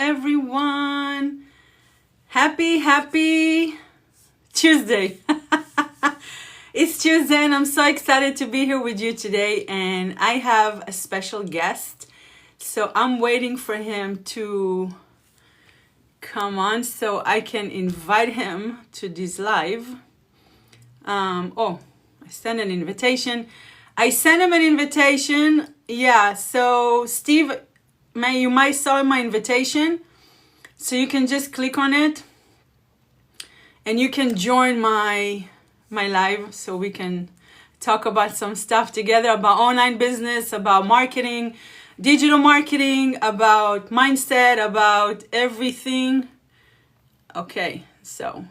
everyone. Happy Tuesday. It's Tuesday and I'm so excited to be here with you today, and I have a special guest. So I'm waiting for him to come on so I can invite him to this live. I sent an invitation. I sent him an invitation. Yeah, so Steve, you might saw my invitation. So you can just click on it and you can join my live so we can talk about some stuff together about online business, about marketing, digital marketing, about mindset, about everything. Okay, so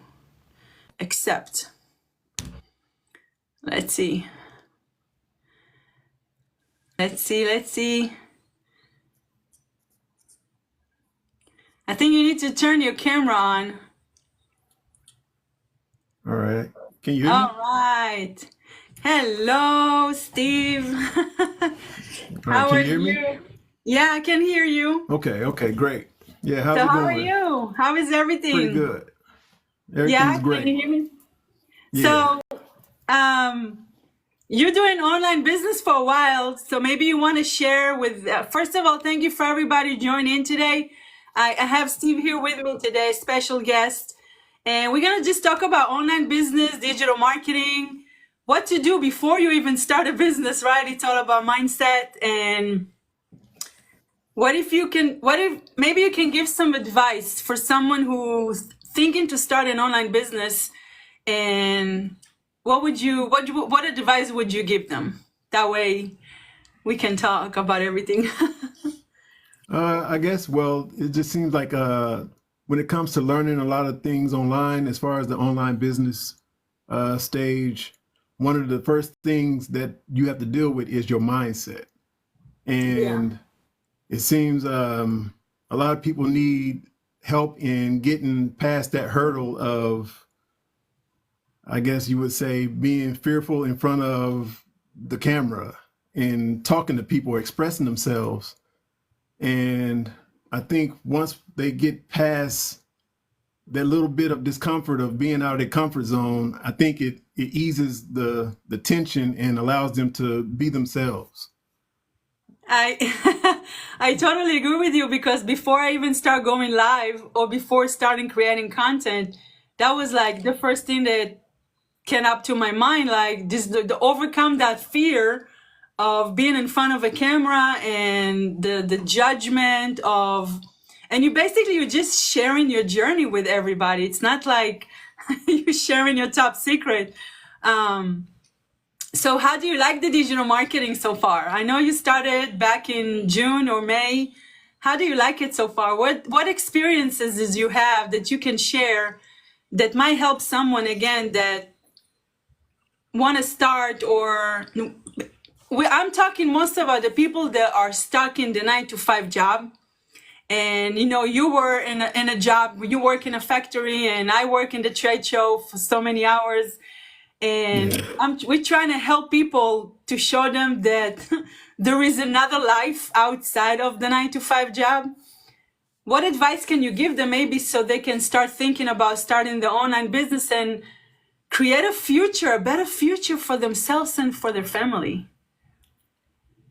accept. Let's see. I think you need to turn your camera on. All right. Can you hear All me? right. Hello, Steve. All right. How Can are you hear me? you? Yeah, I can hear you. Okay. Great. Yeah. How's So it how are going? you? How is Pretty everything? good. Yeah, Everything's can you great. hear me? Yeah. So, you're doing online business for a while, so maybe you want to share with, first of all, thank you for everybody joining in today. I have Steve here with me today, special guest, and we're going to just talk about online business, digital marketing, what to do before you even start a business, right? It's all about mindset. And what if maybe you can give some advice for someone who's thinking to start an online business, and what advice would you give them? That way we can talk about everything. I guess, well, it just seems like when it comes to learning a lot of things online, as far as the online business stage, one of the first things that you have to deal with is your mindset. Yeah. And it seems a lot of people need help in getting past that hurdle of, I guess you would say, being fearful in front of the camera and talking to people, expressing themselves. And I think once they get past that little bit of discomfort of being out of their comfort zone, I think it eases the tension and allows them to be themselves. I I totally agree with you, because before I even start going live or before starting creating content, that was like the first thing that came up to my mind, like this, the overcome that fear of being in front of a camera and the judgment of, and you're just sharing your journey with everybody. It's not like you're sharing your top secret. So how do you like the digital marketing so far? I know you started back in June or May. How do you like it so far? What experiences did you have that you can share that might help someone, again, that want to start? Or I'm talking most about the people that are stuck in the 9 to 5 job. And you were in a job, you work in a factory, and I work in the trade show for so many hours. And Yeah. we're trying to help people to show them that there is another life outside of the 9 to 5 job. What advice can you give them, maybe, so they can start thinking about starting the online business and create a better future for themselves and for their family?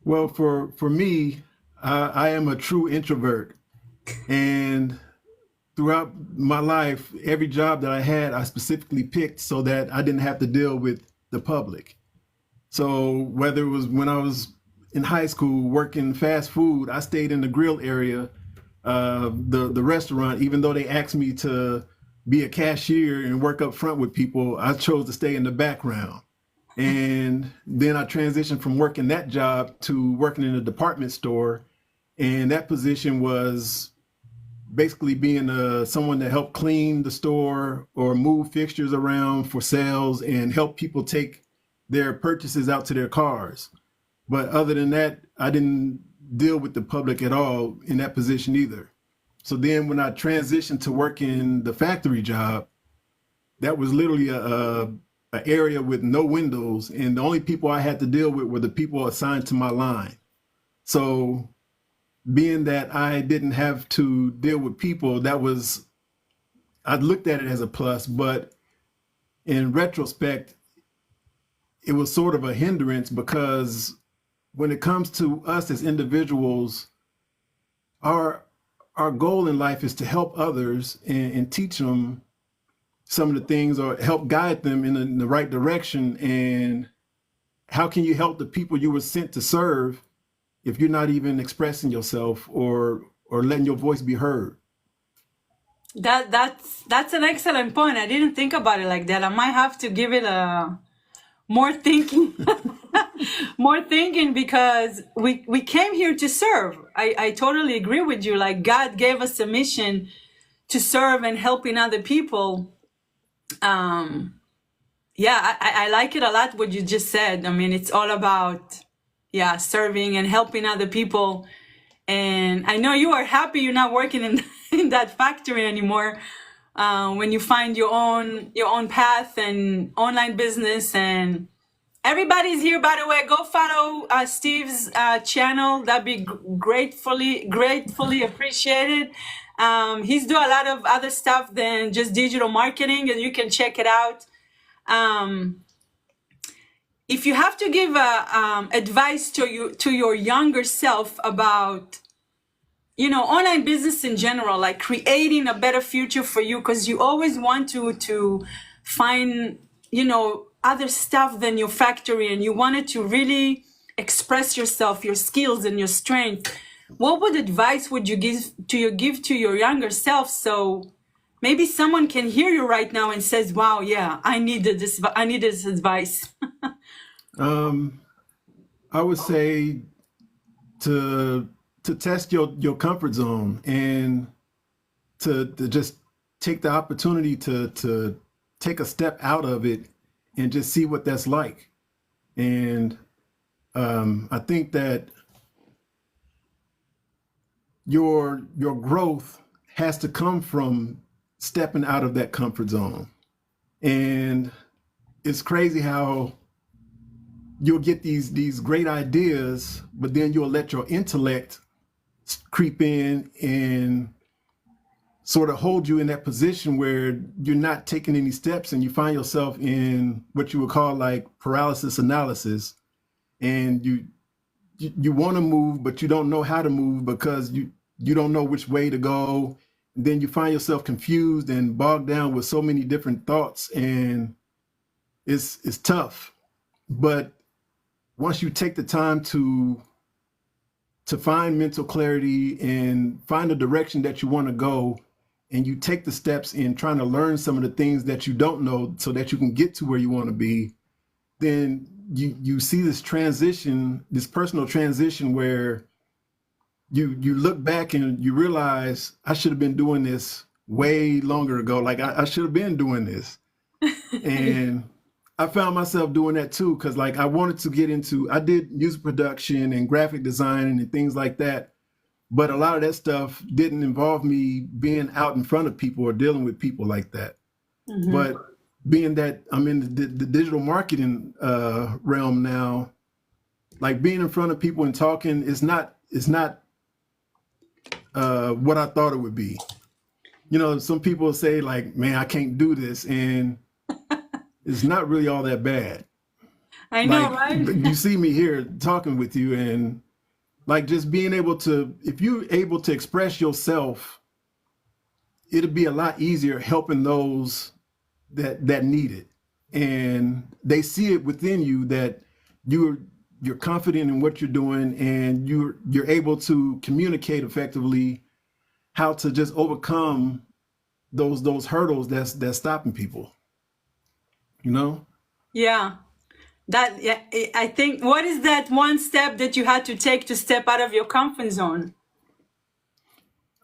Well, for me, I am a true introvert, and throughout my life, every job that I had, I specifically picked so that I didn't have to deal with the public. So whether it was when I was in high school working fast food, I stayed in the grill area of the restaurant. Even though they asked me to be a cashier and work up front with people, I chose to stay in the background. And then I transitioned from working that job to working in a department store. And that position was basically being someone to help clean the store or move fixtures around for sales and help people take their purchases out to their cars. But other than that, I didn't deal with the public at all in that position either. So then when I transitioned to working the factory job, that was literally a area with no windows, and the only people I had to deal with were the people assigned to my line. So being that I didn't have to deal with people, I looked at it as a plus, but in retrospect, it was sort of a hindrance because when it comes to us as individuals, our our goal in life is to help others and teach them some of the things or help guide them in the right direction. And how can you help the people you were sent to serve if you're not even expressing yourself or letting your voice be heard? That's an excellent point. I didn't think about it like that. I might have to give it a more thinking, more thinking, because we came here to serve. I totally agree with you. Like, God gave us a mission to serve and helping other people. Yeah, I like it a lot what you just said. I mean, it's all about, yeah, serving and helping other people. And I know you are happy you're not working in in that factory anymore. When you find your own path and online business. And everybody's here, by the way. Go follow Steve's channel. That'd be gratefully appreciated. He's doing a lot of other stuff than just digital marketing, and you can check it out. If you have to give advice to your younger self about, online business in general, like creating a better future for you, because you always want to find, other stuff than your factory, and you wanted to really express yourself, your skills and your strength. What advice would you give to your younger self, so maybe someone can hear you right now and says, wow, yeah, I needed this advice. I would say to test your comfort zone and to just take the opportunity to take a step out of it and just see what that's like. And I think that your growth has to come from stepping out of that comfort zone. And it's crazy how you'll get these great ideas, but then you'll let your intellect creep in and sort of hold you in that position where you're not taking any steps, and you find yourself in what you would call like paralysis analysis. And you want to move, but you don't know how to move because you don't know which way to go. And then you find yourself confused and bogged down with so many different thoughts, and it's tough. But once you take the time to find mental clarity and find the direction that you want to go, and you take the steps in trying to learn some of the things that you don't know so that you can get to where you want to be, then you see this transition, this personal transition, where you look back and you realize, I should have been doing this way longer ago. Like I should have been doing this. And I found myself doing that too, because like I wanted to get into, I did music production and graphic design and things like that. But a lot of that stuff didn't involve me being out in front of people or dealing with people like that. Mm-hmm. But being that I'm in the digital marketing realm now, like being in front of people and talking is not what I thought it would be. Some people say like, man, I can't do this. And it's not really all that bad. I know, like, right? You see me here talking with you, and like just being able to, if you're able to express yourself, it'll be a lot easier helping those that need it. And they see it within you that you're confident in what you're doing, and you're able to communicate effectively how to just overcome those hurdles that's stopping people. Yeah. I think, what is that one step that you had to take to step out of your comfort zone?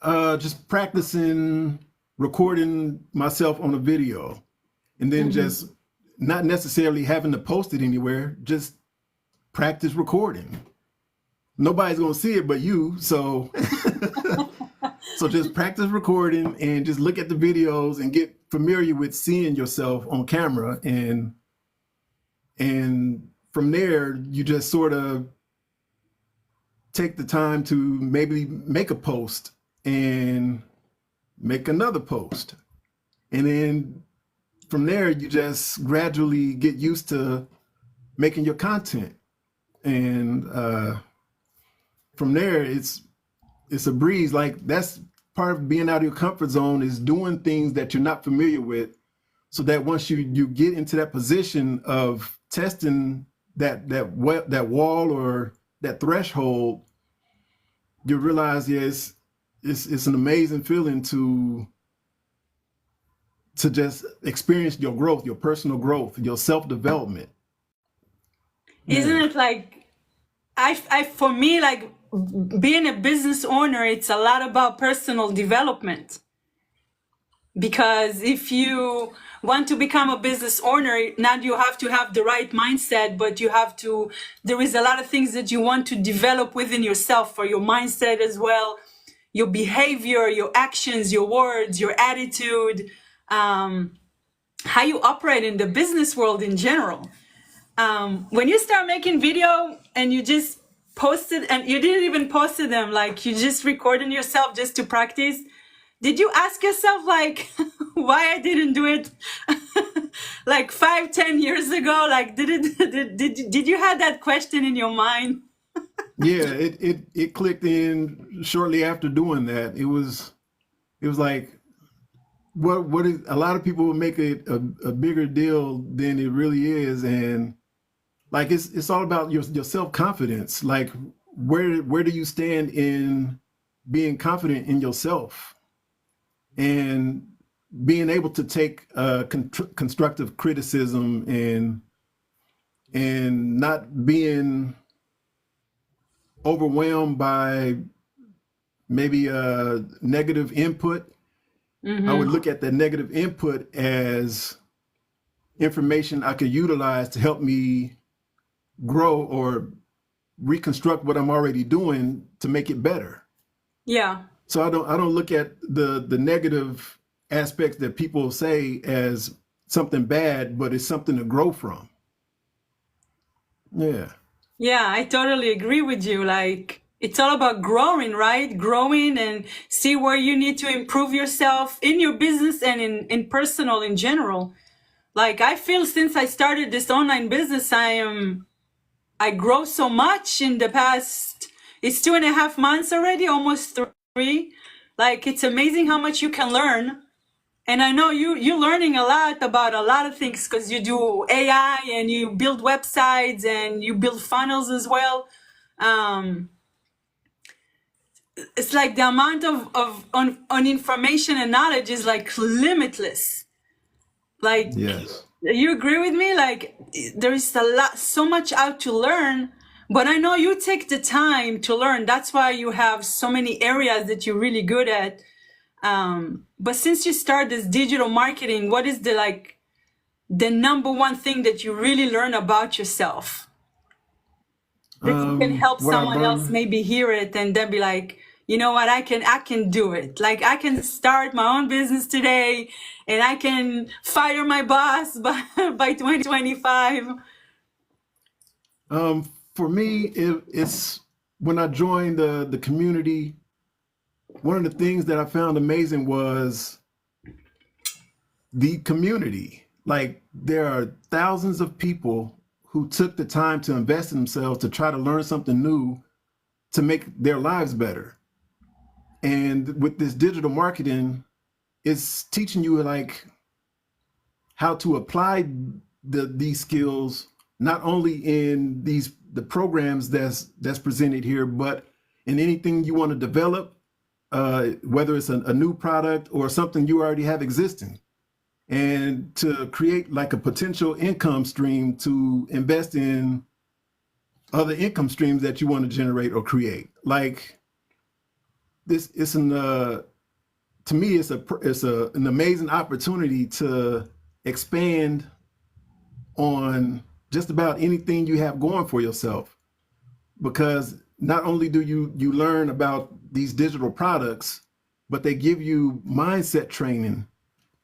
Just practicing recording myself on a video, and then just not necessarily having to post it anywhere, just practice recording. Nobody's going to see it but you. So, so just practice recording and just look at the videos and get familiar with seeing yourself on camera. And from there, you just sort of take the time to maybe make a post and make another post. And then from there, you just gradually get used to making your content. And from there, it's a breeze. Like that's part of being out of your comfort zone, is doing things that you're not familiar with, so that once you get into that position of testing that wall or that threshold, you realize, yes, it's an amazing feeling to just experience your growth, your personal growth, your self-development. Isn't it like, I for me, like being a business owner, it's a lot about personal development. Because if you want to become a business owner, not you have to have the right mindset, but there is a lot of things that you want to develop within yourself, for your mindset as well, your behavior, your actions, your words, your attitude, how you operate in the business world in general. When you start making video and you just posted, and you didn't even post them, like you just recorded yourself just to practice, did you ask yourself like why I didn't do it like 5-10 years ago? Like did you have that question in your mind? Yeah, it clicked in shortly after doing that. It was like, what is, a lot of people would make it a bigger deal than it really is. And like it's all about your self-confidence. Like where do you stand in being confident in yourself and being able to take constructive criticism and not being overwhelmed by maybe a negative input. I would look at the negative input as information I could utilize to help me grow or reconstruct what I'm already doing to make it better. Yeah. So I don't look at the negative aspects that people say as something bad, but it's something to grow from. Yeah. Yeah, I totally agree with you. Like, it's all about growing, right? Growing and see where you need to improve yourself in your business and in personal in general. Like, I feel since I started this online business, I grow so much in the past, it's 2.5 months already, almost 3. Like, it's amazing how much you can learn. And I know you're learning a lot about a lot of things, because you do AI and you build websites and you build funnels as well. It's like the amount on information and knowledge is like limitless. Like, Yes. you agree with me? Like, there is so much out to learn, but I know you take the time to learn. That's why you have so many areas that you're really good at. But since you start this digital marketing, what is the number one thing that you really learn about yourself that you can help What I someone else learned, maybe hear it and then be like, you know what, I can do it. Like, I can start my own business today and I can fire my boss by 2025. for me, it's when I joined the community. One of the things that I found amazing was the community. Like, there are thousands of people who took the time to invest in themselves to try to learn something new to make their lives better. And with this digital marketing, it's teaching you like how to apply these skills, not only in the programs that's presented here, but in anything you want to develop, whether it's a new product or something you already have existing, and to create like a potential income stream to invest in other income streams that you want to generate or create. Like, this is to me, it's an amazing opportunity to expand on just about anything you have going for yourself, because not only do you learn about these digital products, but they give you mindset training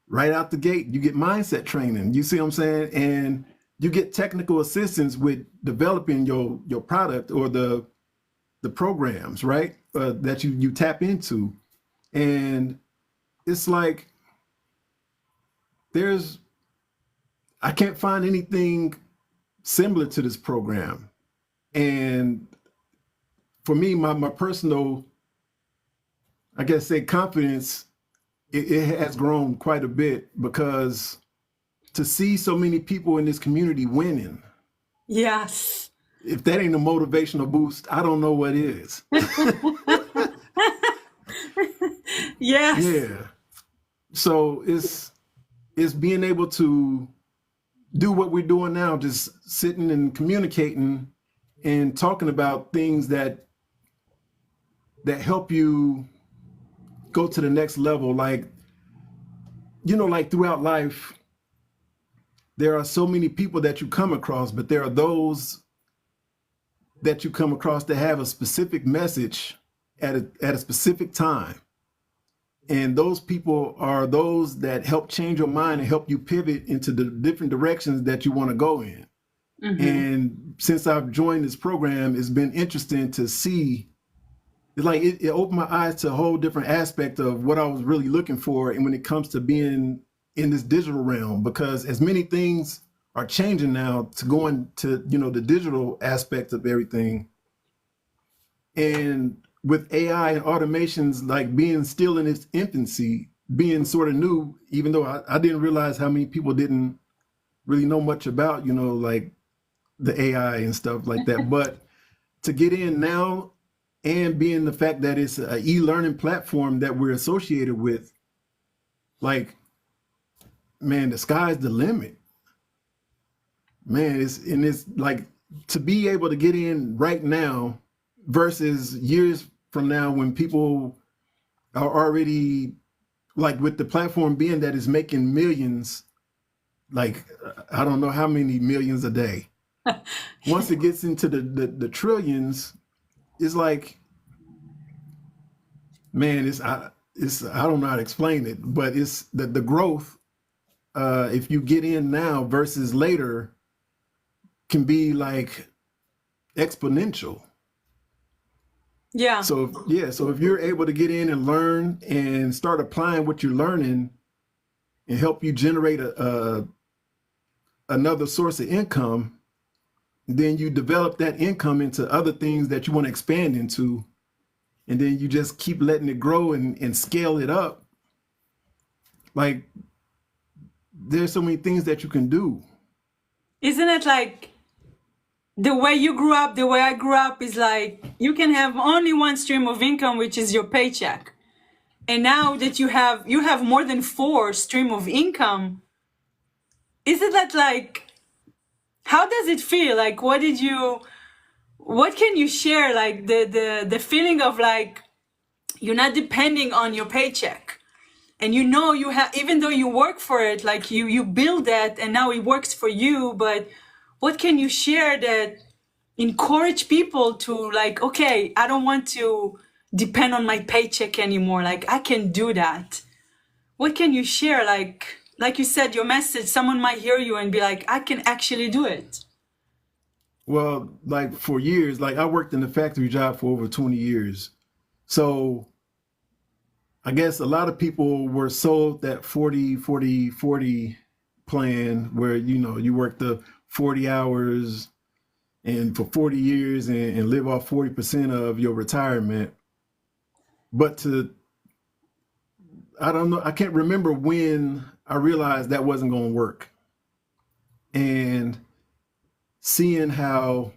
right out the gate. You get mindset training. You see what I'm saying? And you get technical assistance with developing your product or the the programs, right? That you tap into. And it's like there's I can't find anything similar to this program. And for me, my personal, I guess say confidence, it has grown quite a bit because to see so many people in this community winning, Yes. if that ain't a motivational boost, I don't know what is. Yes. Yeah. So it's being able to do what we're doing now, just sitting and communicating and talking about things that help you go to the next level. Like, like throughout life, there are so many people that you come across, but there are those that you come across that have a specific message at a specific time. And those people are those that help change your mind and help you pivot into the different directions that you want to go in. Mm-hmm. And since I've joined this program, it's been interesting to see. It's like it opened my eyes to a whole different aspect of what I was really looking for. And when it comes to being in this digital realm, because as many things are changing now to going to, the digital aspect of everything. And with AI and automations, like being still in its infancy, being sort of new, even though I didn't realize how many people didn't really know much about, like the AI and stuff like that. But to get in now and being the fact that it's an e-learning platform that we're associated with, like, man, the sky's the limit. Man, it's like to be able to get in right now versus years from now when people are already, like with the platform being that is making millions, like I don't know how many millions a day. Once it gets into the trillions, it's like, man, I don't know how to explain it, but it's the growth. If you get in now versus later, can be like exponential. Yeah. So if you're able to get in and learn and start applying what you're learning and help you generate another source of income, then you develop that income into other things that you want to expand into, and then you just keep letting it grow and scale it up. Like, there's so many things that you can do. Isn't it like the way you grew up, the way I grew up is like you can have only one stream of income, which is your paycheck. And now that you have more than 4 stream of income, isn't that like, how does it feel? Like, what can you share? Like the feeling of like, you're not depending on your paycheck. And you have, even though you work for it, like you build that and now it works for you, but what can you share that encourage people to like, okay, I don't want to depend on my paycheck anymore. Like I can do that. What can you share? Like you said, your message, someone might hear you and be like, I can actually do it. Well, like for years, like I worked in the factory job for over 20 years. So I guess a lot of people were sold that 40 plan where, you work the 40 hours and for 40 years and live off 40% of your retirement. But I don't know, I can't remember when I realized that wasn't going to work. And seeing how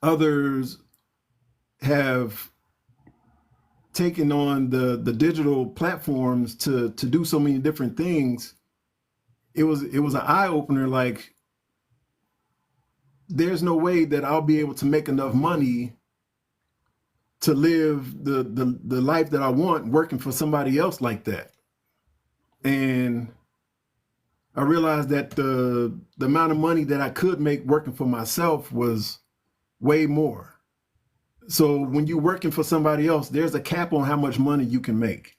others have taken on the digital platforms to do so many different things, it was an eye-opener. Like, there's no way that I'll be able to make enough money to live the life that I want working for somebody else like that. And I realized that the amount of money that I could make working for myself was way more. So when you're working for somebody else, there's a cap on how much money you can make.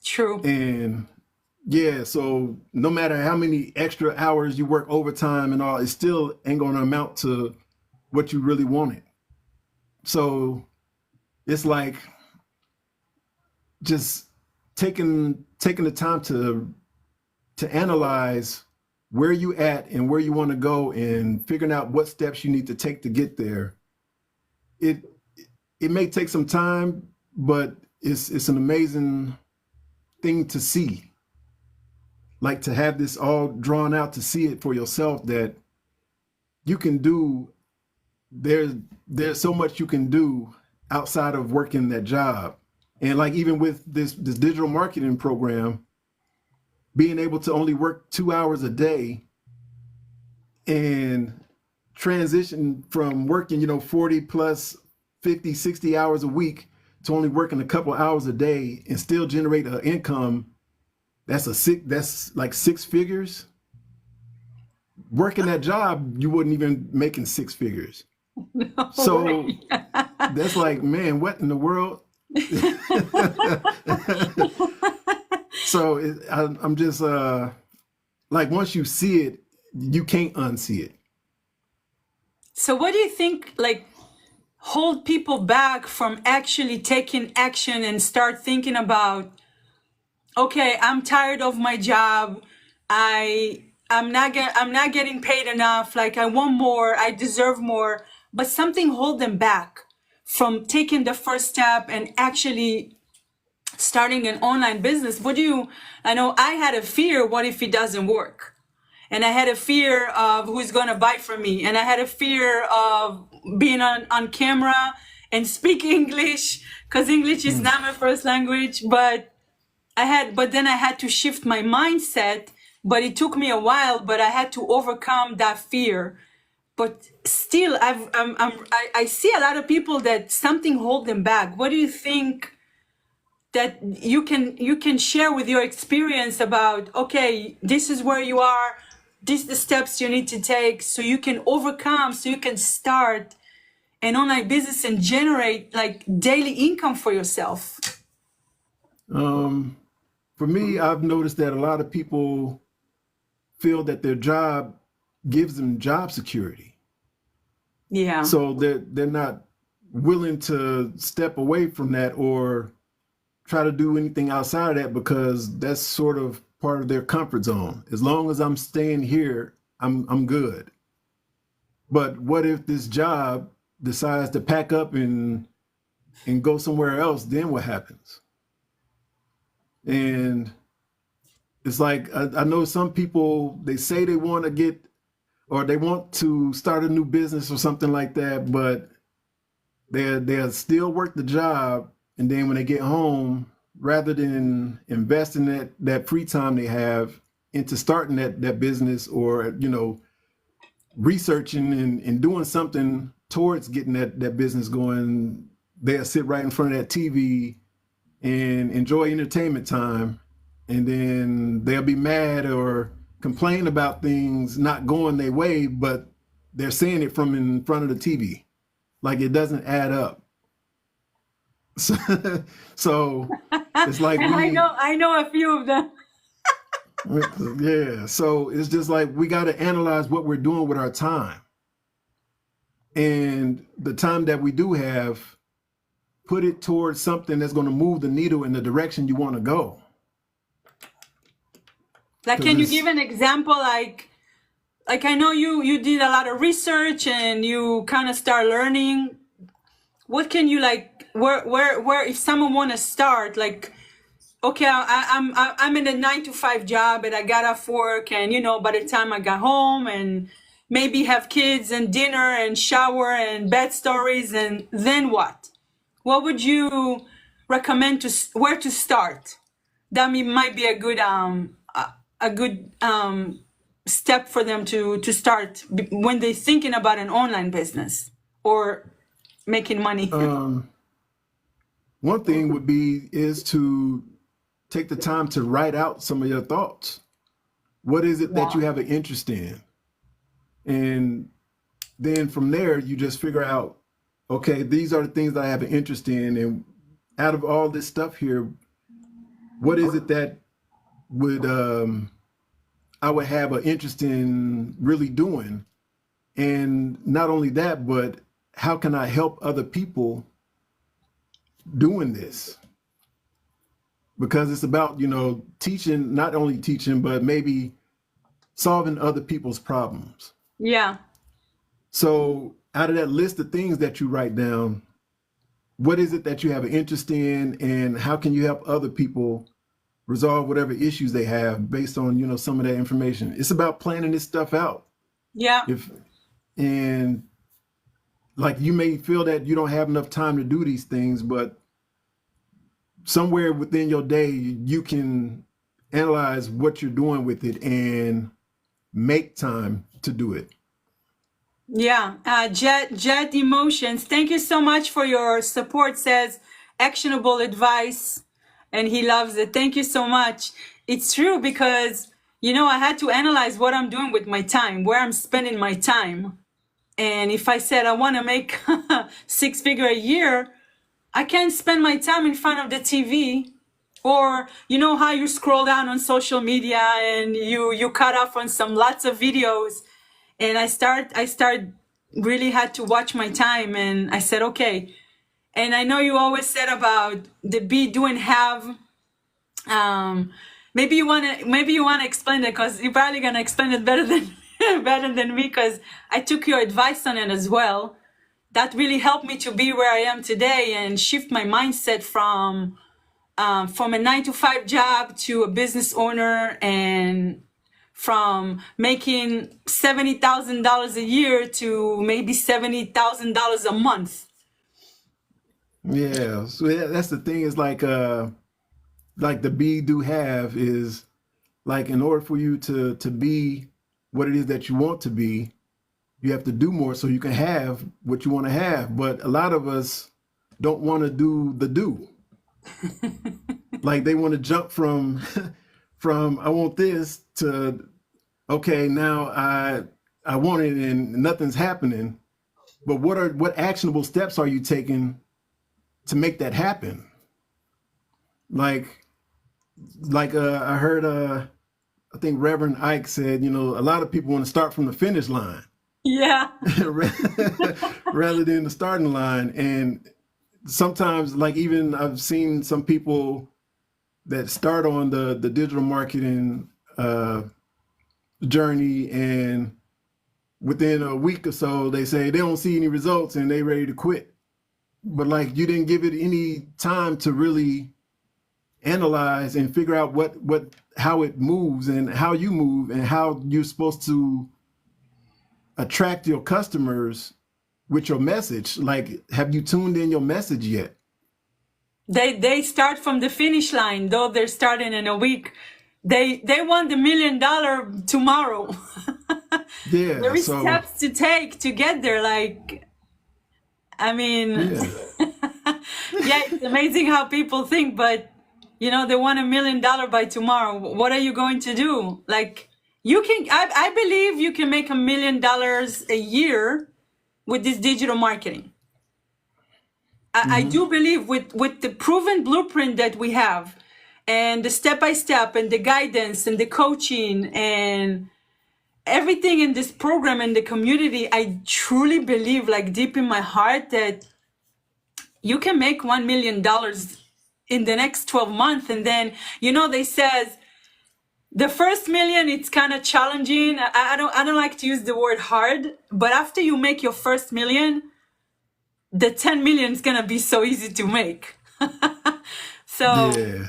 True. And yeah, so no matter how many extra hours you work overtime and all, it still ain't going to amount to what you really wanted. So it's like just taking the time to analyze where you at and where you want to go and figuring out what steps you need to take to get there. It it may take some time, but it's an amazing thing to see. Like to have this all drawn out to see it for yourself that you can do there's there's so much you can do outside of working that job. And like even with this digital marketing program, being able to only work 2 hours a day and transition from working 40 plus 50, 60 hours a week to only working a couple hours a day and still generate an income that's like six figures. Working that job, you wouldn't even making six figures. No So way. that's like, man, what in the world? So I'm just like, once you see it, you can't unsee it. So what do you think like hold people back from actually taking action and start thinking about, okay, I'm tired of my job. I'm not getting paid enough. Like I want more. I deserve more. But something hold them back from taking the first step and actually starting an online business. I know I had a fear, what if it doesn't work? And I had a fear of who's going to buy from me. And I had a fear of being on camera and speak English because English is not my first language. But then I had to shift my mindset, but it took me a while, but I had to overcome that fear. But still, I see a lot of people that something hold them back. What do you think that you can share with your experience about, okay, this is where you are, these are the steps you need to take so you can overcome, so you can start an online business and generate like daily income for yourself? Um, for me, I've noticed that a lot of people feel that their job gives them job security. Yeah. So they're not willing to step away from that or try to do anything outside of that because that's sort of part of their comfort zone. As long as I'm staying here, I'm good. But what if this job decides to pack up and go somewhere else? Then what happens? And it's like I know some people, they say they want to get or they want to start a new business or something like that, but they'll still work the job, and then when they get home, rather than investing that free time they have into starting that business or researching and doing something towards getting that business going, they'll sit right in front of that TV and enjoy entertainment time, and then they'll be mad or complain about things not going their way, but they're saying it from in front of the TV. Like it doesn't add up. So, so it's like I know a few of them. yeah. So it's just like we got to analyze what we're doing with our time, and the time that we do have, put it towards something that's going to move the needle in the direction you want to go. Like, Because can you give an example? Like I know you did a lot of research and you kind of start learning. What can you like? Where if someone want to start, like, okay, I'm in a 9 to 5 job and I got off work, and by the time I got home and maybe have kids and dinner and shower and bed stories, and then what? What would you recommend where to start? That might be a good step for them to start when they're thinking about an online business or making money. One thing would be is to take the time to write out some of your thoughts. What is it that you Yeah. have an interest in? And then from there, you just figure out, okay, these are the things that I have an interest in. And out of all this stuff here, what is it that would I would have an interest in really doing? And not only that, but how can I help other people doing this? Because it's about, teaching, not only teaching, but maybe solving other people's problems. Yeah. So out of that list of things that you write down, what is it that you have an interest in, and how can you help other people resolve whatever issues they have based on, some of that information? It's about planning this stuff out. Yeah. And like, you may feel that you don't have enough time to do these things, but somewhere within your day, you can analyze what you're doing with it and make time to do it. Yeah. Jet Emotions, thank you so much for your support, says actionable advice, and he loves it. Thank you so much. It's true, because, I had to analyze what I'm doing with my time, where I'm spending my time. And if I said I want to make 6-figure a year, I can't spend my time in front of the TV, or how you scroll down on social media and you cut off on lots of videos. And I really had to watch my time, and I said, okay. And I know you always said about the be, do, and have. Maybe you wanna explain that, because you're probably gonna explain it better than better than me, because I took your advice on it as well. That really helped me to be where I am today and shift my mindset from a 9-to-5 job to a business owner, and from making $70,000 a year to maybe $70,000 a month. Yeah, so that's the thing, is like the be, do, have is like, in order for you to be what it is that you want to be, you have to do more so you can have what you want to have. But a lot of us don't want to do the do. Like, they want to jump from I want this to, okay, now I want it and nothing's happening. But what actionable steps are you taking to make that happen? Like I heard I think Reverend Ike said, a lot of people want to start from the finish line. Yeah. Rather than the starting line. And sometimes, like, even I've seen some people that start on the digital marketing journey, and within a week or so, they say they don't see any results and they ready to quit. But like, you didn't give it any time to really analyze and figure out how it moves and how you move and how you're supposed to attract your customers with your message. Like, have you tuned in your message yet? They start from the finish line, though they're starting in a week. They want the $1 million tomorrow. Yeah. There is steps to take to get there. Like, I mean, yeah, it's amazing how people think, but they want $1 million by tomorrow. What are you going to do? Like, I believe you can make $1 million a year with this digital marketing. I do believe with the proven blueprint that we have, and the step-by-step, and the guidance, and the coaching, and everything in this program and the community, I truly believe, like, deep in my heart, that you can make $1 million in the next 12 months. And then, they says the first million, it's kind of challenging. I don't like to use the word hard, but after you make your first million, the 10 million is gonna be so easy to make. So yeah.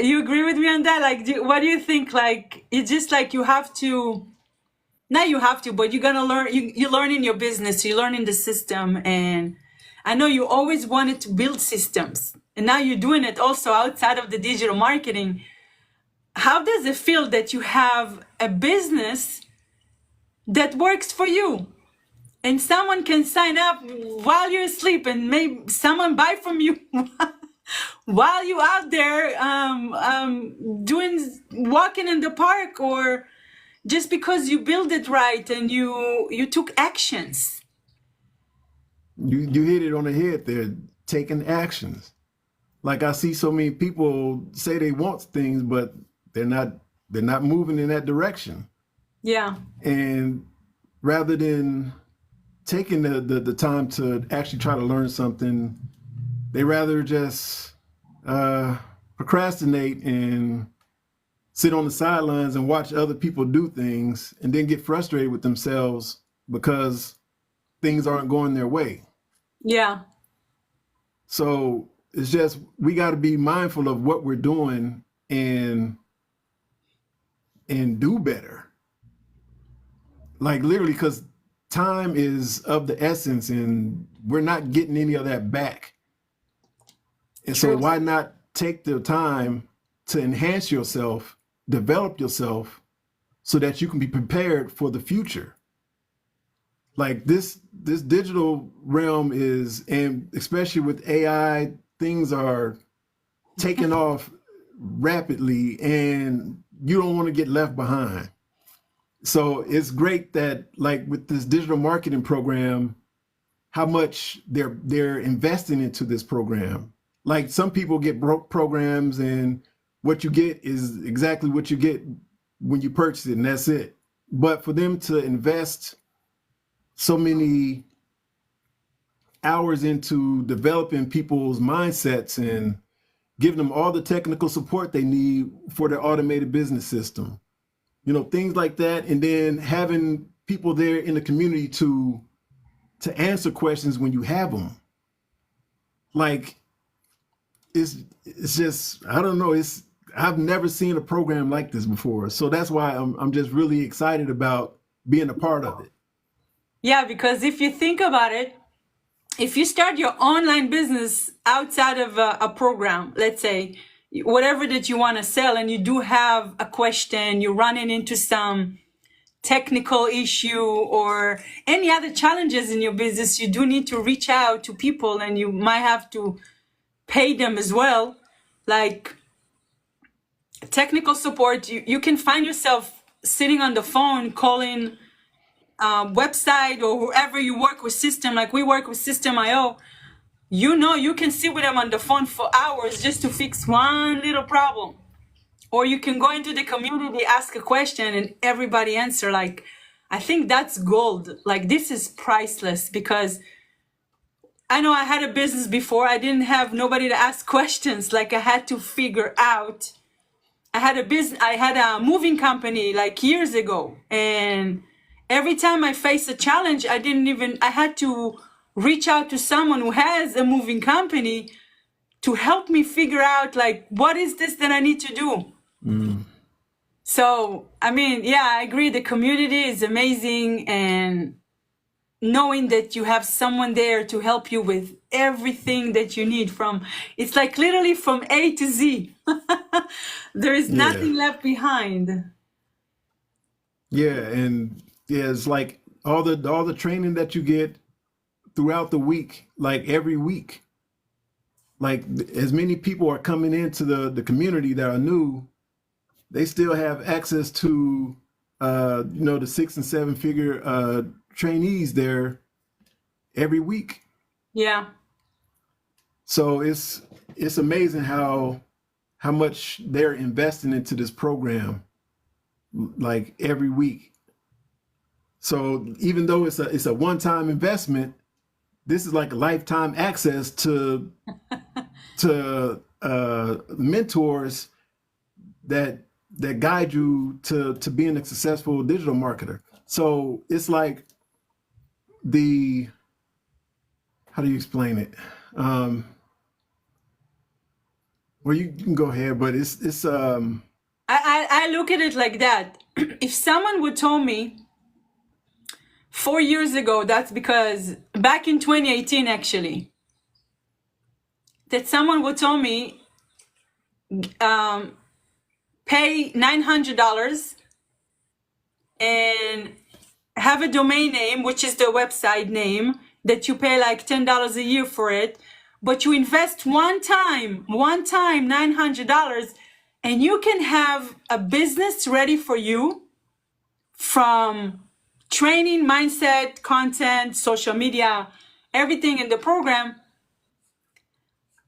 You agree with me on that? Like, what do you think? Like, it's just like you have to, not you have to, but you're gonna learn. You learn in your business, you learn in the system. And I know you always wanted to build systems, and now you're doing it also outside of the digital marketing. How does it feel that you have a business that works for you, and someone can sign up while you're asleep, and maybe someone buy from you while you're out there walking in the park, or just because you build it right and you took actions? You hit it on the head there, taking actions. Like, I see so many people say they want things, but they're not moving in that direction. Yeah. And rather than taking the time to actually try to learn something. They rather just procrastinate and sit on the sidelines and watch other people do things and then get frustrated with themselves because things aren't going their way. Yeah. So it's just, we got to be mindful of what we're doing and do better. Like literally, because time is of the essence and we're not getting any of that back. And so True. why not take the time to enhance yourself, develop yourself so that you can be prepared for the future? Like this digital realm is, and especially with AI, things are taking off rapidly and you don't want to get left behind. So it's great that, like with this digital marketing program, how much they're investing into this program. Like some people get broke programs and what you get is exactly what you get when you purchase it and that's it. But for them to invest so many hours into developing people's mindsets and giving them all the technical support they need for their automated business system, you know, things like that. And then having people there in the community to answer questions when you have them. Like, it's just, I don't know, I've never seen a program like this before. So that's why I'm just really excited about being a part of it. Yeah, because if you think about it, if you start your online business outside of a program, let's say whatever that you want to sell, and you do have a question, you're running into some technical issue or any other challenges in your business, you do need to reach out to people and you might have to pay them as well. Like technical support, you can find yourself sitting on the phone calling website or whoever you work with system, like we work with System.io, you know, you can sit with them on the phone for hours just to fix one little problem. Or you can go into the community, ask a question and everybody answer. Like, I think that's gold. Like this is priceless because I know I had a business before. I didn't have nobody to ask questions. Like I had to figure out, I had a moving company like years ago, and every time I face a challenge, I had to reach out to someone who has a moving company to help me figure out like, what is this that I need to do? So, I mean, yeah, I agree. The community is amazing, and knowing that you have someone there to help you with everything that you need it's like literally from A to Z. There is nothing left behind. Yeah, and yeah, it's like all the training that you get throughout the week, like every week. Like as many people are coming into the community that are new, they still have access to you know, the 6 and 7 figure trainees there every week. Yeah. So it's amazing how much they're investing into this program, like every week. So even though it's a one-time investment, this is like a lifetime access to mentors that guide you to being a successful digital marketer. So it's like how do you explain it? Well, you can go ahead, but it's I look at it like that. If someone would tell me 4 years ago, that's because back in 2018, actually, that someone would tell me, pay $900 and have a domain name, which is the website name, that you pay like $10 a year for it, but you invest one time, $900, and you can have a business ready for you from training, mindset, content, social media, everything in the program.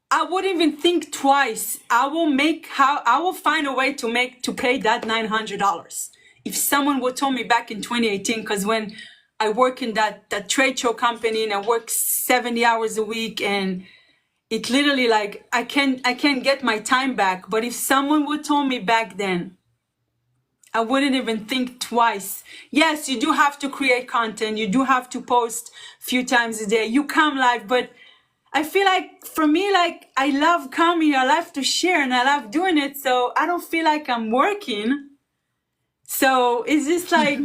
I wouldn't even think twice. I will find a way to pay that $900. If someone would tell me back in 2018, because when I work in that trade show company and I work 70 hours a week, and it literally like I can't get my time back. But if someone would told me back then, I wouldn't even think twice. Yes, you do have to create content. You do have to post a few times a day. You come live, but I feel like for me, like I love coming, I love to share, and I love doing it. So I don't feel like I'm working. So it's just like,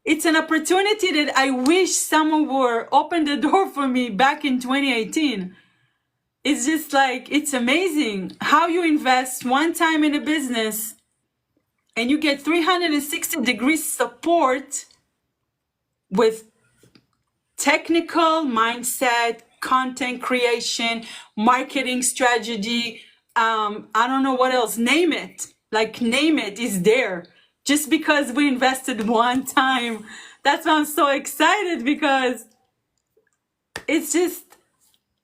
it's an opportunity that I wish someone would open the door for me back in 2018. It's just like, it's amazing how you invest one time in a business and you get 360 degrees support with technical mindset, content creation, marketing strategy. I don't know what else, name it. Like, name it is there. Just because we invested one time. That's why I'm so excited, because it's just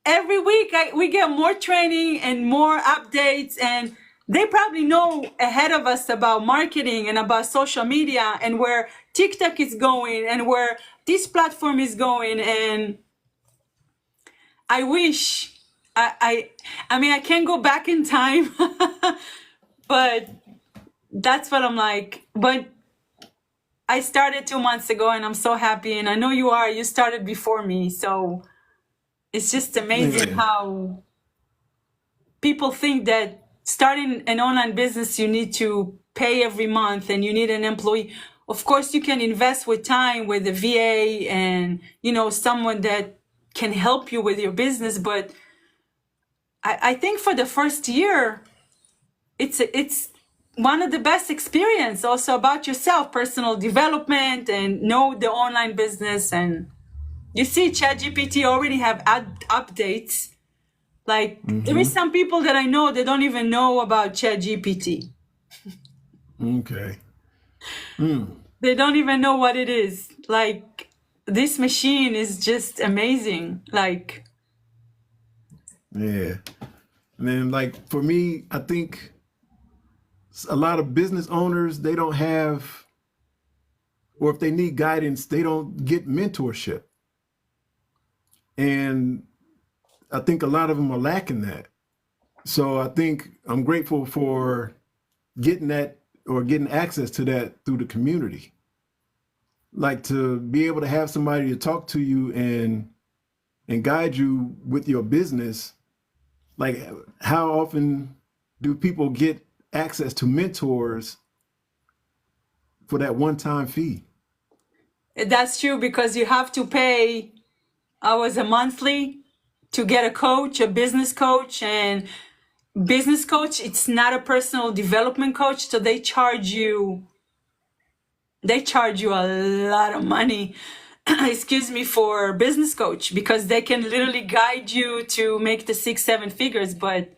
every week we get more training and more updates, and they probably know ahead of us about marketing and about social media and where TikTok is going and where this platform is going. And I wish I mean, I can't go back in time, but that's what I'm like. But I started 2 months ago and I'm so happy, and I know you started before me. So it's just amazing Yeah. how people think that starting an online business, you need to pay every month and you need an employee. Of course, you can invest with time with a VA and, someone that can help you with your business. But I think for the first year, it's one of the best experience also about yourself, personal development, and know the online business. And you see ChatGPT already have updates. Like, there is some people that I know that don't even know about ChatGPT. Okay. Mm. They don't even know what it is. Like, this machine is just amazing. Like, Yeah. And then, like, for me, I think a lot of business owners, they don't have, or if they need guidance, they don't get mentorship. And I think a lot of them are lacking that. So I think I'm grateful for getting that, or getting access to that through the community. Like, to be able to have somebody to talk to you and guide you with your business. Like, how often do people get access to mentors for that one-time fee? that's true, because you have to pay, I was a monthly to get a coach, a business coach. And business coach, it's not a personal development coach. So they charge you a lot of money, excuse me, for business coach, because they can literally guide you to make the 6-7 figures. But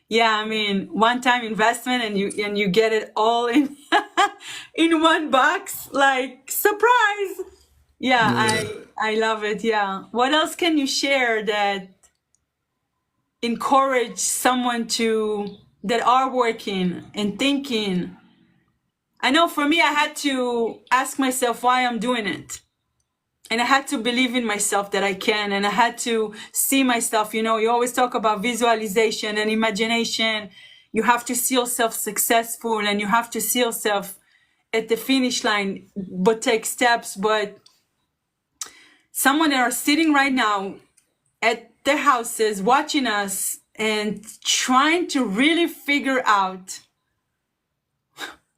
yeah, I mean, one-time investment, and you get it all in in one box, like, surprise. Yeah, Yeah. I love it. Yeah. What else can you share that encourage someone that are working and thinking? I know for me, I had to ask myself why I'm doing it. And I had to believe in myself that I can. And I had to see myself, you always talk about visualization and imagination. You have to see yourself successful, and you have to see yourself at the finish line, but take steps. But someone that are sitting right now at their houses watching us and trying to really figure out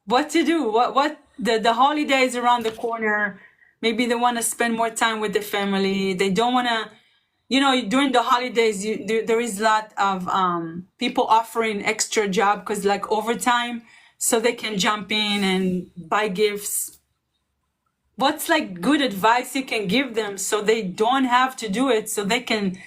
what to do, what the holidays around the corner. Maybe they want to spend more time with the family. They don't want to, during the holidays, there is a lot of people offering extra job, because like overtime, so they can jump in and buy gifts. What's like good advice you can give them so they don't have to do it, so they can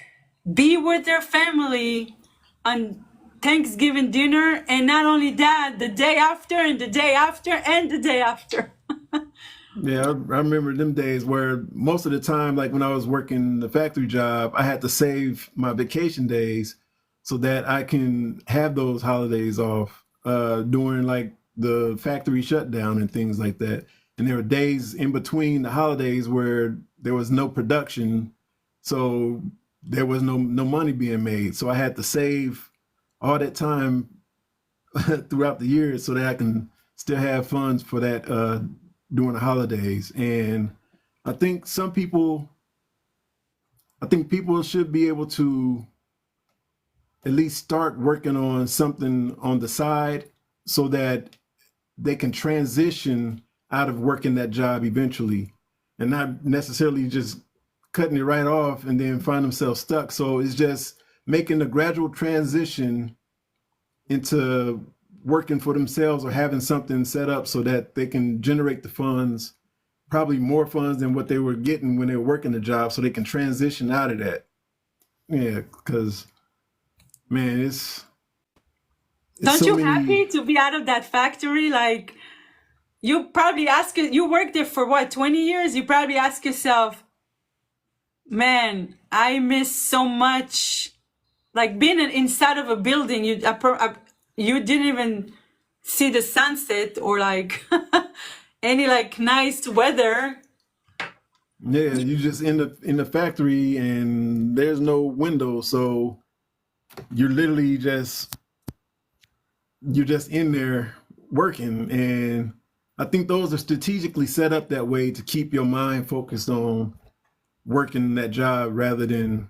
be with their family on Thanksgiving dinner, and not only that, the day after and the day after and the day after. Yeah, I remember them days where most of the time, like when I was working the factory job, I had to save my vacation days so that I can have those holidays off during like the factory shutdown and things like that. And there were days in between the holidays where there was no production, so there was no money being made. So I had to save all that time throughout the year so that I can still have funds for that during the holidays. And I think people should be able to at least start working on something on the side so that they can transition out of working that job eventually and not necessarily just cutting it right off and then find themselves stuck. So it's just making a gradual transition into working for themselves or having something set up so that they can generate the funds, probably more funds than what they were getting when they were working the job, so they can transition out of that. Yeah, because man, it's Don't so you many. happy to be out of that factory? Like, you probably ask it, you worked there for what, 20 years? You probably ask yourself, man, I miss so much. Like being inside of a building, you didn't even see the sunset or like any like nice weather. Yeah, you just in the factory and there's no window, so you're literally you're just in there working. And I think those are strategically set up that way to keep your mind focused on working that job rather than,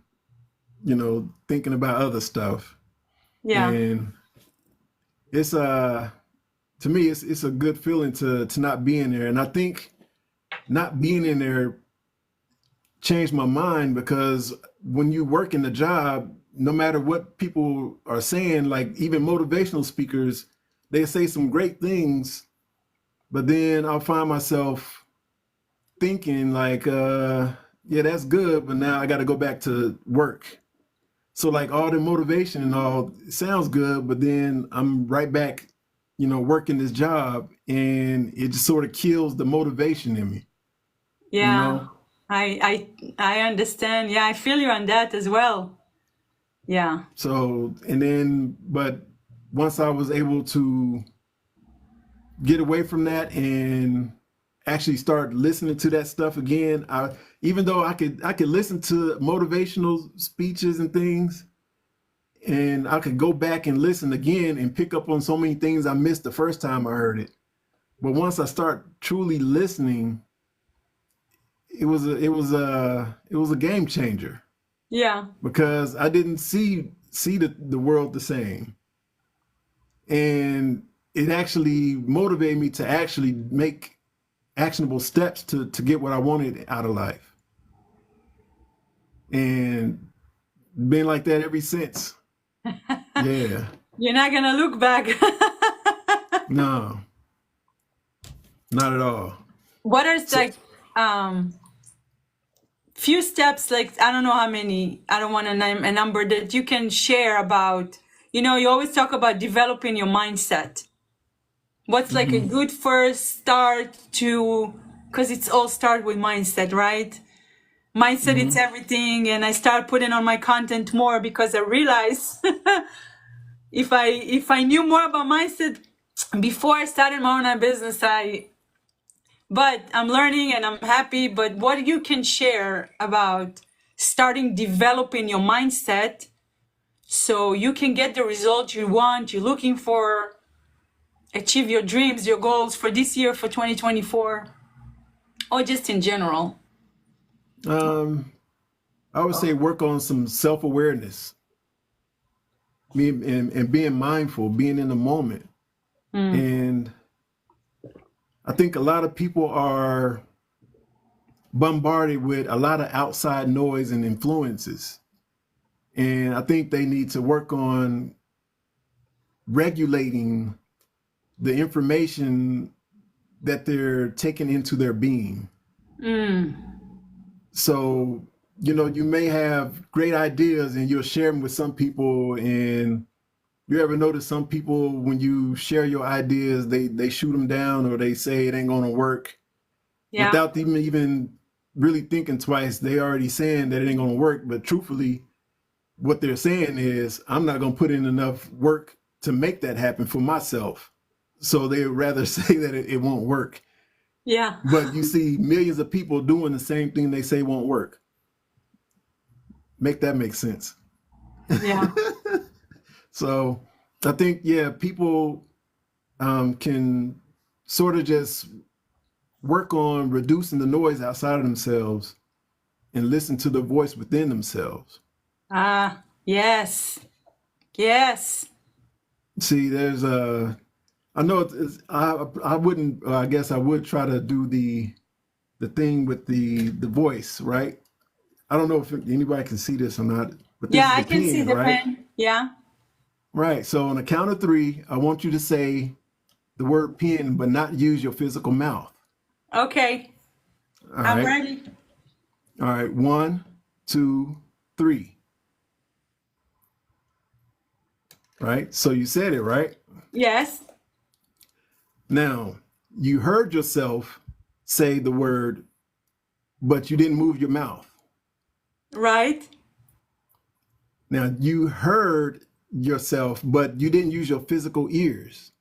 thinking about other stuff. Yeah. And it's to me it's a good feeling to not be in there. And I think not being in there changed my mind, because when you work in the job, no matter what people are saying, like even motivational speakers, they say some great things, but then I'll find myself thinking like, yeah, that's good, but now I got to go back to work. So like all the motivation and all sounds good, but then I'm right back, working this job, and it just sort of kills the motivation in me, you Yeah. know? I understand. Yeah, I feel you on that as well. Yeah. So, and then, but once I was able to get away from that and actually start listening to that stuff again, even though I could listen to motivational speeches and things, and I could go back and listen again and pick up on so many things I missed the first time I heard it. But once I start truly listening, it was a game changer, Yeah. because I didn't see the world the same. And it actually motivated me to actually make actionable steps to get what I wanted out of life. And been like that ever since. Yeah. You're not gonna look back. No, not at all. What are So, like few steps, like I don't know how many, I don't want to name a number, that you can share about, you always talk about developing your mindset. What's like a good first start to, because it's all start with mindset, right? Mindset, it's everything. And I start putting on my content more because I realize if I knew more about mindset before I started my online business, but I'm learning and I'm happy. But what you can share about starting developing your mindset so you can get the result you want, you're looking for, achieve your dreams, your goals for this year, for 2024, or just in general. um, I would say work on some self-awareness, and being mindful, being in the moment. And I think a lot of people are bombarded with a lot of outside noise and influences. And I think they need to work on regulating the information that they're taking into their being. So, you may have great ideas and you'll share them with some people. And you ever notice some people, when you share your ideas, they shoot them down, or they say it ain't going to work Yeah. without them even really thinking twice. They already saying that it ain't going to work. But truthfully, what they're saying is, I'm not going to put in enough work to make that happen for myself. So they would rather say that it won't work. Yeah. but you see millions of people doing the same thing they say won't work. Make that make sense. Yeah. So I think, yeah, people can sort of just work on reducing the noise outside of themselves and listen to the voice within themselves. Ah, yes. Yes. See, there's a, I know I wouldn't, I guess I would try to do the thing with the voice, right? I don't know if anybody can see this or not, but this Yeah, is I the can see pen, the right? pen. Yeah. Right. So on the count of three, I want you to say the word pen, but not use your physical mouth. Okay. All I'm right. ready. All right. One, two, three. Right. So you said it, right? Yes. Now, you heard yourself say the word, but you didn't move your mouth. Right. Now, you heard yourself, but you didn't use your physical ears.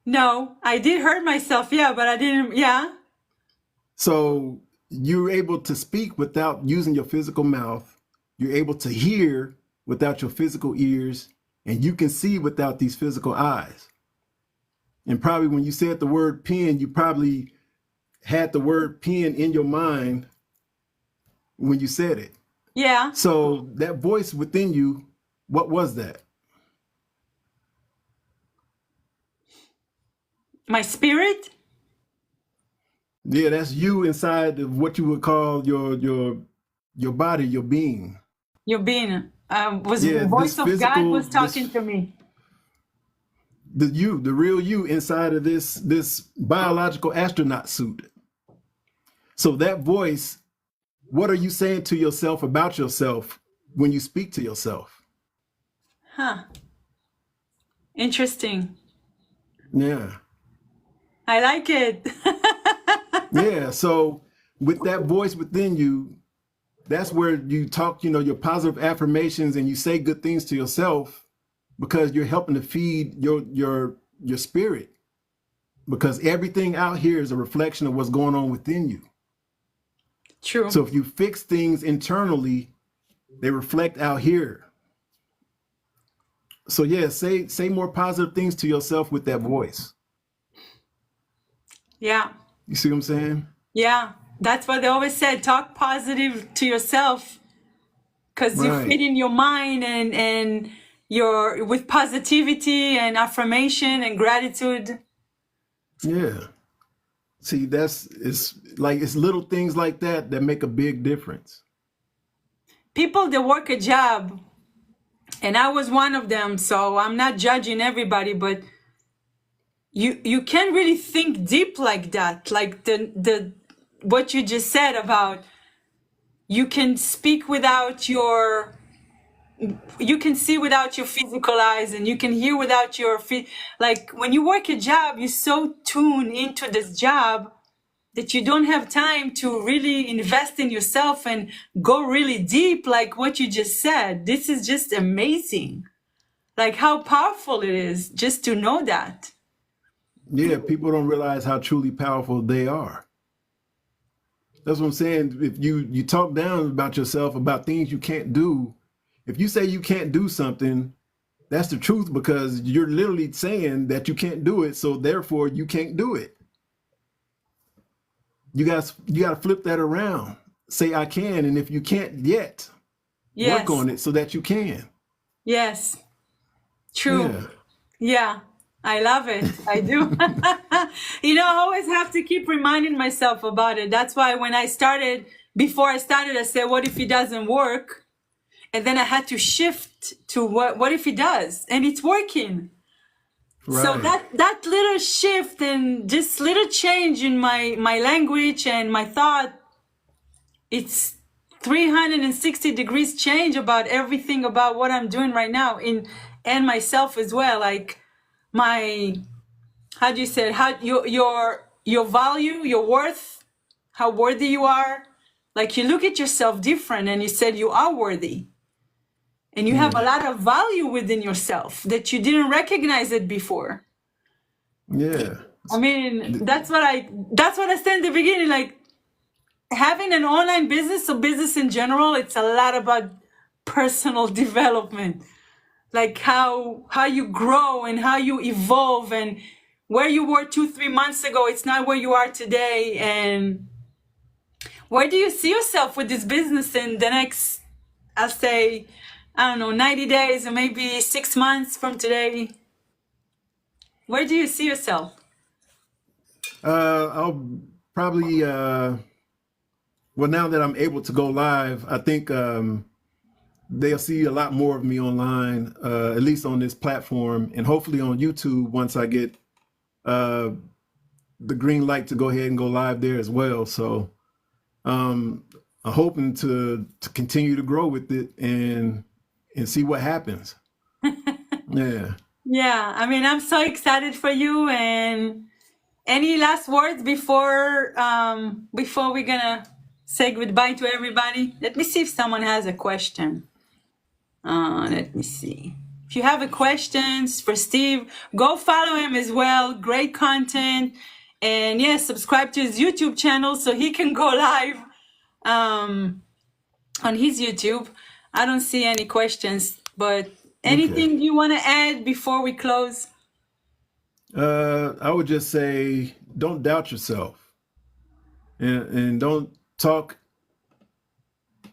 No, I did hurt myself. Yeah, but I didn't. Yeah. So you're able to speak without using your physical mouth. You're able to hear without your physical ears, and you can see without these physical eyes. And probably when you said the word pen, you probably had the word pen in your mind when you said it. Yeah. So that voice within you, what was that? My spirit. Yeah, that's you inside of what you would call your body, your being. Your being. Was Yeah, this voice of God physical, was talking to me. the real you inside of this biological astronaut suit. So that voice, what are you saying to yourself about yourself when you speak to yourself? Huh. Interesting. Yeah. I like it. Yeah. So with that voice within you, that's where you talk, your positive affirmations and you say good things to yourself because you're helping to feed your spirit. Because everything out here is a reflection of what's going on within you. True. So if you fix things internally, they reflect out here. So yeah, say more positive things to yourself with that voice. Yeah. You see what I'm saying? Yeah. That's what they always said. Talk positive to yourself because you Right. feed in your mind and your with positivity and affirmation and gratitude. Yeah. See, it's little things like that that make a big difference. People that work a job, and I was one of them, so I'm not judging everybody, but you can't really think deep like that. Like the what you just said about you can speak without your you can see without your physical eyes and you can hear without your feet. Like when you work a job, you're so tuned into this job that you don't have time to really invest in yourself and go really deep like what you just said. This is just amazing. Like how powerful it is just to know that. Yeah, people don't realize how truly powerful they are. That's what I'm saying. If you talk down about yourself, about things you can't do, if you say you can't do something, that's the truth because you're literally saying that you can't do it, so therefore you can't do it. You got to flip that around. Say I can, and if you can't yet, work Yes. on it so that you can. Yes. True. Yeah. Yeah. I love it. I do. I always have to keep reminding myself about it. That's why when before I started, I said, what if it doesn't work? And then I had to shift to what if it does? And it's working. So Right. that little shift and just little change in my language and my thought, it's 360 degrees change about everything about what I'm doing right now and myself as well. Like my, how do you say it? How your value, your worth, how worthy you are. Like you look at yourself different and you said you are worthy. And you have a lot of value within yourself that you didn't recognize it before. Yeah. I mean, that's what I said in the beginning. Like having an online business or business in general, it's a lot about personal development. Like how you grow and how you evolve, and where you were 2-3 months ago, it's not where you are today. And where do you see yourself with this business in the next, I'll say, I don't know, 90 days or maybe 6 months from today? Where do you see yourself? I'll probably, well, now that I'm able to go live, I think they'll see a lot more of me online, at least on this platform, and hopefully on YouTube once I get the green light to go ahead and go live there as well. So I'm hoping to continue to grow with it and see what happens. Yeah. Yeah, I mean, I'm so excited for you. And any last words before we're gonna say goodbye to everybody? Let me see if someone has a question. Let me see. If you have a questions for Steve, go follow him as well. Great content. And yes, subscribe to his YouTube channel so he can go live on his YouTube. I don't see any questions, but anything you want to add before we close? I would just say, don't doubt yourself, and don't talk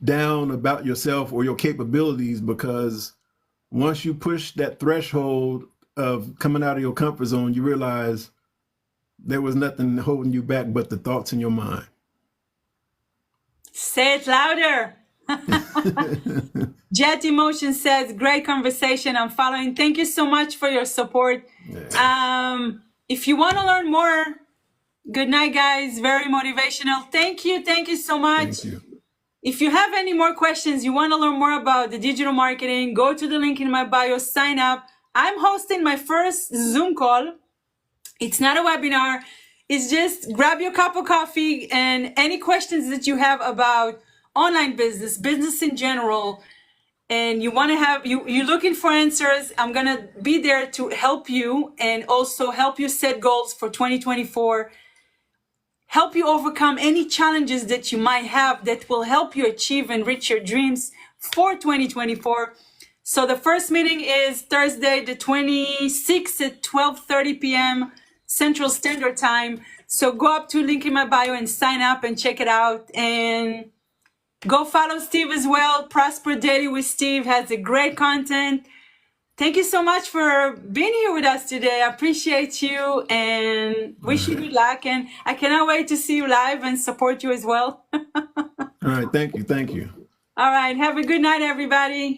down about yourself or your capabilities, because once you push that threshold of coming out of your comfort zone, you realize there was nothing holding you back but the thoughts in your mind. Say it louder. Jet Emotion says, great conversation. I'm following. Thank you so much for your support. Yeah. If you want to learn more, good night, guys. Very motivational. Thank you. Thank you so much. Thank you. If you have any more questions, you want to learn more about the digital marketing, go to the link in my bio, sign up. I'm hosting my first Zoom call. It's not a webinar. It's just grab your cup of coffee, and any questions that you have about online business, business in general, and you want to have, you're looking for answers, I'm going to be there to help you, and also help you set goals for 2024. Help you overcome any challenges that you might have that will help you achieve and reach your dreams for 2024. So the first meeting is Thursday, the 26th at 12:30 p.m. Central Standard Time. So go up to link in my bio and sign up and check it out. And go follow Steve as well. Prosper Daily with Steve has a great content. Thank you so much for being here with us today. I appreciate you and wish you good luck. And I cannot wait to see you live and support you as well. All right. Thank you. Thank you. All right. Have a good night, everybody.